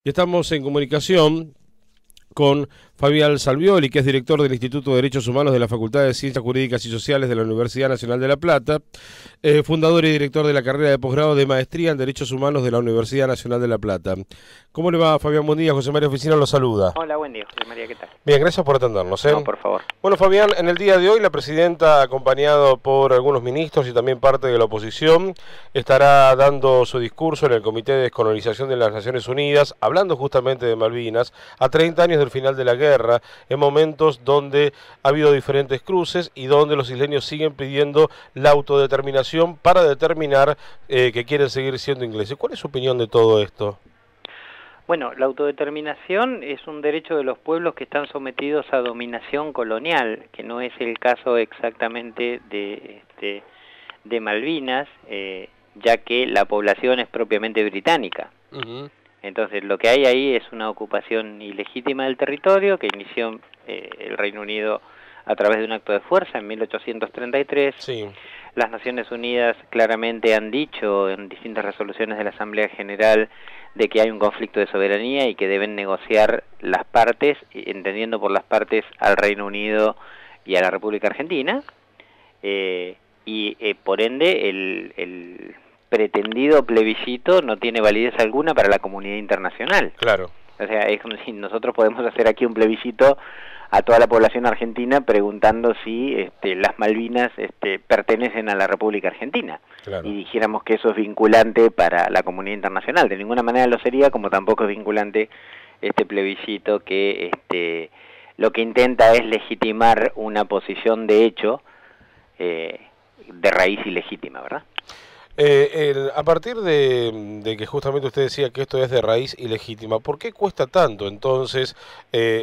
Y estamos en comunicación con Fabián Salvioli, que es director del Instituto de Derechos Humanos de la Facultad de Ciencias Jurídicas y Sociales de la Universidad Nacional de La Plata, fundador y director de la carrera de posgrado de Maestría en Derechos Humanos de la Universidad Nacional de La Plata. ¿Cómo le va, Fabián? Buen día, José María Oficina lo saluda. Hola, buen día, José María, ¿qué tal? Bien, gracias por atendernos. No, por favor. Bueno, Fabián, en el día de hoy la presidenta, acompañado por algunos ministros y también parte de la oposición, estará dando su discurso en el Comité de Descolonización de las Naciones Unidas, hablando justamente de Malvinas, a 30 años del final de la guerra, en momentos donde ha habido diferentes cruces y donde los isleños siguen pidiendo la autodeterminación para determinar que quieren seguir siendo ingleses. ¿Cuál es su opinión de todo esto? Bueno, la autodeterminación es un derecho de los pueblos que están sometidos a dominación colonial, que no es el caso exactamente de Malvinas, ya que la población es propiamente británica. Entonces, lo que hay ahí es una ocupación ilegítima del territorio que inició el Reino Unido a través de un acto de fuerza en 1833. Sí. Las Naciones Unidas claramente han dicho en distintas resoluciones de la Asamblea General de que hay un conflicto de soberanía y que deben negociar las partes, entendiendo por las partes al Reino Unido y a la República Argentina, por ende el pretendido plebiscito no tiene validez alguna para la comunidad internacional. Claro. O sea, es como si nosotros podemos hacer aquí un plebiscito a toda la población argentina preguntando si las Malvinas pertenecen a la República Argentina. Claro. Y dijéramos que eso es vinculante para la comunidad internacional. De ninguna manera lo sería, como tampoco es vinculante este plebiscito que lo que intenta es legitimar una posición de hecho de raíz ilegítima, ¿verdad? A partir de que justamente usted decía que esto es de raíz ilegítima, ¿por qué cuesta tanto entonces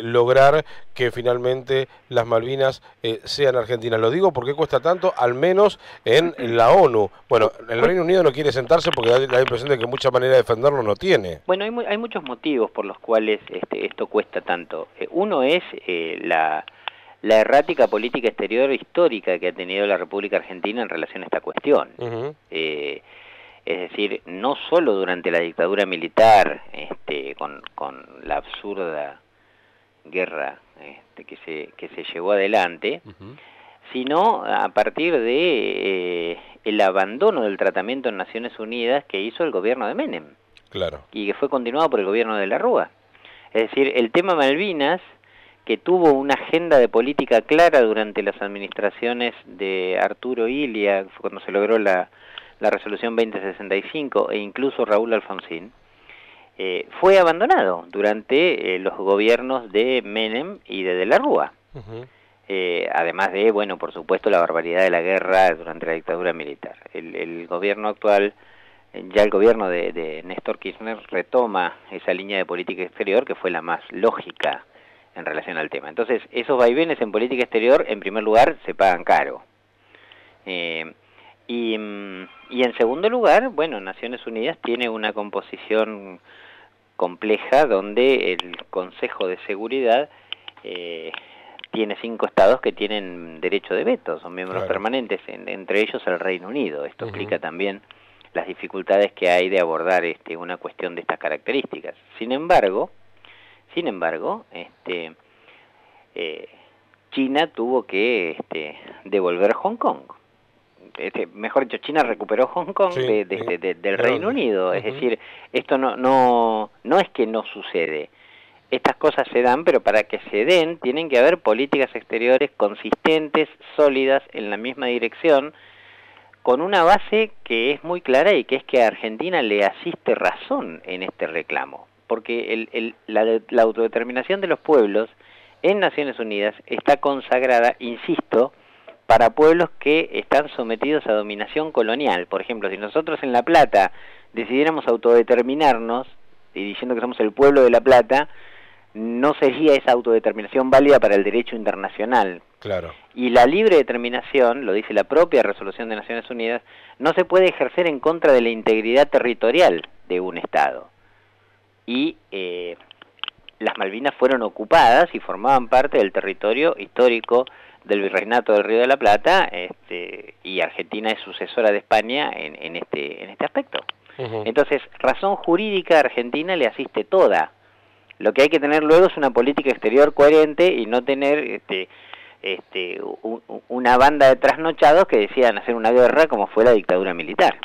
lograr que finalmente las Malvinas sean argentinas? Lo digo porque cuesta tanto, al menos en la ONU. Bueno, el Reino Unido no quiere sentarse porque da la impresión de que mucha manera de defenderlo no tiene. Bueno, hay muchos motivos por los cuales esto cuesta tanto. Uno es la errática política exterior histórica que ha tenido la República Argentina en relación a esta cuestión. Es decir, no solo durante la dictadura militar, con la absurda guerra que se llevó adelante, sino a partir de el abandono del tratamiento en Naciones Unidas que hizo el gobierno de Menem. Claro. Y que fue continuado por el gobierno de la Rúa. Es decir, el tema Malvinas, que tuvo una agenda de política clara durante las administraciones de Arturo Illia, cuando se logró la resolución 2065, e incluso Raúl Alfonsín, fue abandonado durante los gobiernos de Menem y de la Rúa. Además de, bueno, por supuesto, la barbaridad de la guerra durante la dictadura militar. El gobierno actual, ya el gobierno de Néstor Kirchner, retoma esa línea de política exterior que fue la más lógica en relación al tema. Entonces, esos vaivenes en política exterior, en primer lugar, se pagan caro. Y en segundo lugar, bueno, Naciones Unidas tiene una composición compleja donde el Consejo de Seguridad tiene 5 estados que tienen derecho de veto, son miembros permanentes, entre ellos el Reino Unido. Esto explica también las dificultades que hay de abordar una cuestión de estas características. Sin embargo, China tuvo que devolver Hong Kong. Mejor dicho, China recuperó Hong Kong del Reino Unido. Es decir, esto no es que no sucede. Estas cosas se dan, pero para que se den tienen que haber políticas exteriores consistentes, sólidas, en la misma dirección, con una base que es muy clara y que es que a Argentina le asiste razón en este reclamo. Porque la autodeterminación de los pueblos en Naciones Unidas está consagrada, insisto, para pueblos que están sometidos a dominación colonial. Por ejemplo, si nosotros en La Plata decidiéramos autodeterminarnos, y diciendo que somos el pueblo de La Plata, no sería esa autodeterminación válida para el derecho internacional. Claro. Y la libre determinación, lo dice la propia resolución de Naciones Unidas, no se puede ejercer en contra de la integridad territorial de un Estado. Y las Malvinas fueron ocupadas y formaban parte del territorio histórico del Virreinato del Río de la Plata, y Argentina es sucesora de España en este aspecto. Entonces, razón jurídica argentina le asiste toda Lo que hay que tener luego es una política exterior coherente y no tener una banda de trasnochados que decían hacer una guerra como fue la dictadura militar.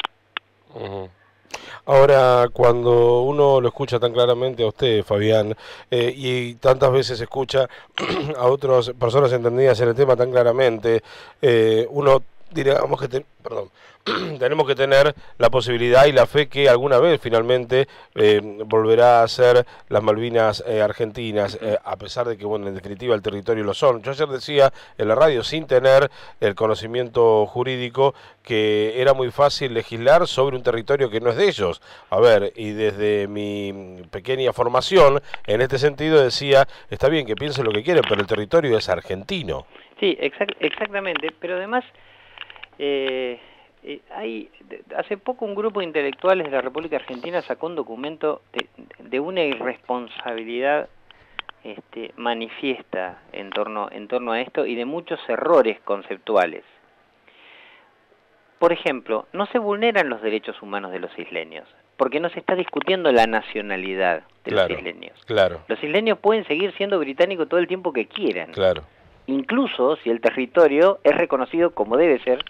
Ahora, cuando uno lo escucha tan claramente a usted, Fabián, y tantas veces escucha a otras personas entendidas en el tema tan claramente, uno digamos que tenemos que tener la posibilidad y la fe que alguna vez finalmente volverá a ser las Malvinas argentinas, a pesar de que, bueno, en definitiva el territorio lo son. Yo ayer decía en la radio, sin tener el conocimiento jurídico, que era muy fácil legislar sobre un territorio que no es de ellos. A ver, y desde mi pequeña formación, en este sentido decía, está bien que piensen lo que quieren, pero el territorio es argentino. Sí, exactamente, pero además... hace poco un grupo de intelectuales de la República Argentina sacó un documento de una irresponsabilidad manifiesta en torno a esto y de muchos errores conceptuales. Por ejemplo, no se vulneran los derechos humanos de los isleños, porque no se está discutiendo la nacionalidad de los isleños. Claro. Los isleños pueden seguir siendo británicos todo el tiempo que quieran. Claro. Incluso si el territorio es reconocido como debe ser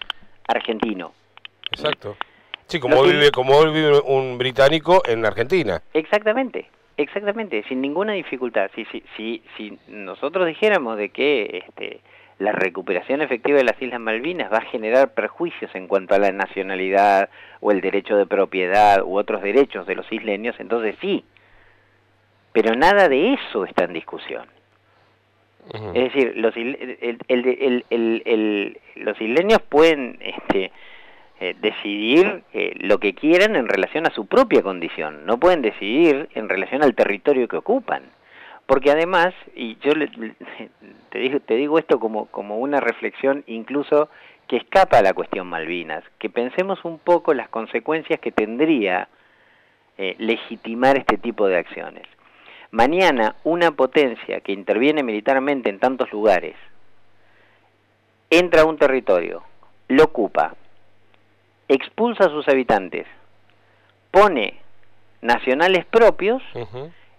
argentino. Exacto. Sí, como hoy vive un británico en Argentina. Exactamente, sin ninguna dificultad. Si nosotros dijéramos de que la recuperación efectiva de las Islas Malvinas va a generar perjuicios en cuanto a la nacionalidad o el derecho de propiedad u otros derechos de los isleños, entonces sí. Pero nada de eso está en discusión. Es decir, los isleños pueden decidir lo que quieran en relación a su propia condición, no pueden decidir en relación al territorio que ocupan. Porque además, y yo te digo esto como una reflexión incluso que escapa a la cuestión Malvinas, que pensemos un poco las consecuencias que tendría legitimar este tipo de acciones. Mañana una potencia que interviene militarmente en tantos lugares entra a un territorio, lo ocupa, expulsa a sus habitantes, pone nacionales propios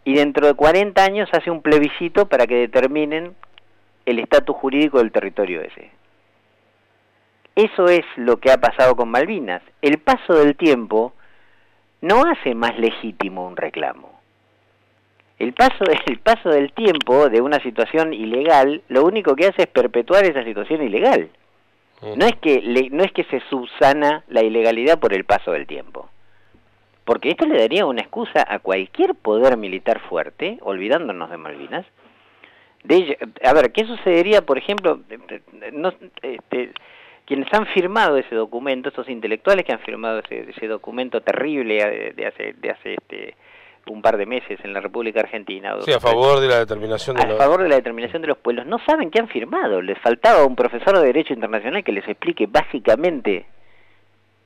y dentro de 40 años hace un plebiscito para que determinen el estatus jurídico del territorio ese. Eso es lo que ha pasado con Malvinas. El paso del tiempo no hace más legítimo un reclamo. El paso del tiempo de una situación ilegal, lo único que hace es perpetuar esa situación ilegal. No es que se subsana la ilegalidad por el paso del tiempo. Porque esto le daría una excusa a cualquier poder militar fuerte, olvidándonos de Malvinas. A ver, ¿qué sucedería, por ejemplo, quienes han firmado ese documento, estos intelectuales que han firmado ese documento terrible de hace un par de meses en la República Argentina. Sí, a favor de la determinación de favor de la determinación de los pueblos. No saben qué han firmado. Les faltaba un profesor de Derecho Internacional que les explique básicamente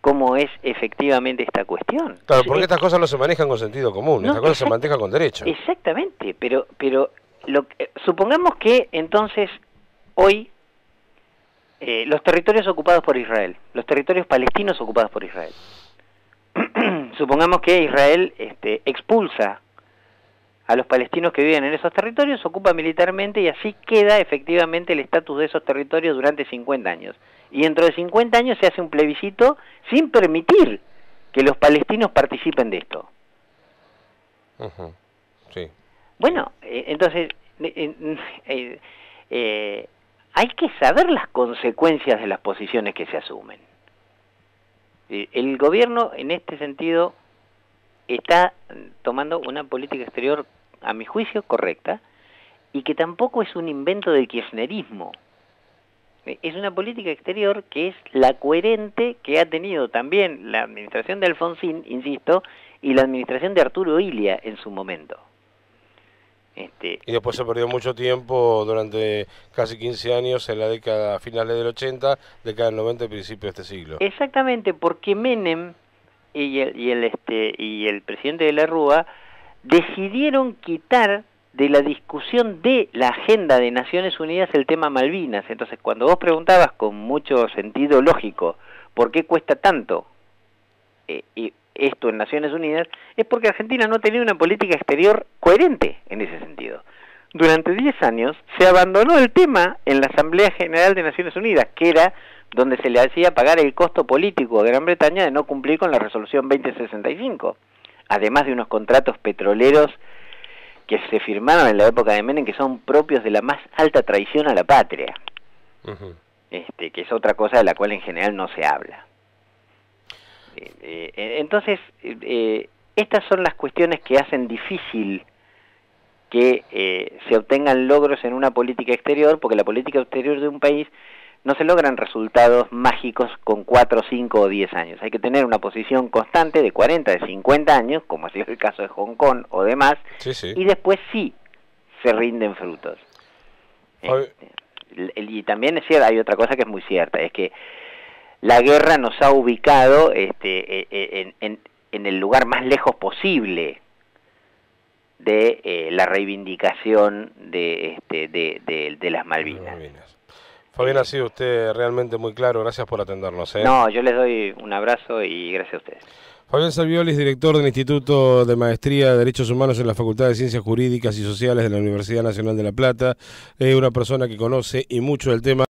cómo es efectivamente esta cuestión. Claro, porque estas cosas no se manejan con sentido común, estas cosas se manejan con derecho. Exactamente, pero supongamos que entonces hoy los territorios ocupados por Israel, los territorios palestinos ocupados por Israel, supongamos que Israel expulsa a los palestinos que viven en esos territorios, ocupa militarmente y así queda efectivamente el estatus de esos territorios durante 50 años. Y dentro de 50 años se hace un plebiscito sin permitir que los palestinos participen de esto. Sí. Bueno, entonces hay que saber las consecuencias de las posiciones que se asumen. El gobierno, en este sentido, está tomando una política exterior, a mi juicio, correcta, y que tampoco es un invento del kirchnerismo. Es una política exterior que es la coherente que ha tenido también la administración de Alfonsín, insisto, y la administración de Arturo Illia en su momento. Y después se perdió mucho tiempo durante casi 15 años en la década finales del 80, década del 90 y principios de este siglo. Exactamente, porque Menem y el presidente de la Rúa decidieron quitar de la discusión de la agenda de Naciones Unidas el tema Malvinas. Entonces, cuando vos preguntabas con mucho sentido lógico, ¿por qué cuesta tanto esto en Naciones Unidas, es porque Argentina no tenía una política exterior coherente en ese sentido. Durante 10 años se abandonó el tema en la Asamblea General de Naciones Unidas, que era donde se le hacía pagar el costo político a Gran Bretaña de no cumplir con la resolución 2065, además de unos contratos petroleros que se firmaron en la época de Menem, que son propios de la más alta traición a la patria, que es otra cosa de la cual en general no se habla. Entonces, estas son las cuestiones que hacen difícil que se obtengan logros en una política exterior, porque la política exterior de un país no se logran resultados mágicos con 4, 5 o 10 años. Hay que tener una posición constante de 40, de 50 años, como ha sido el caso de Hong Kong o demás, y después sí se rinden frutos. Y también es cierto, hay otra cosa que es muy cierta, es que la guerra nos ha ubicado en el lugar más lejos posible de la reivindicación de las Malvinas. Fabián, ha sido usted realmente muy claro, gracias por atendernos. No, yo les doy un abrazo y gracias a ustedes. Fabián Salviolis, director del Instituto de Maestría de Derechos Humanos en la Facultad de Ciencias Jurídicas y Sociales de la Universidad Nacional de La Plata, una persona que conoce y mucho el tema.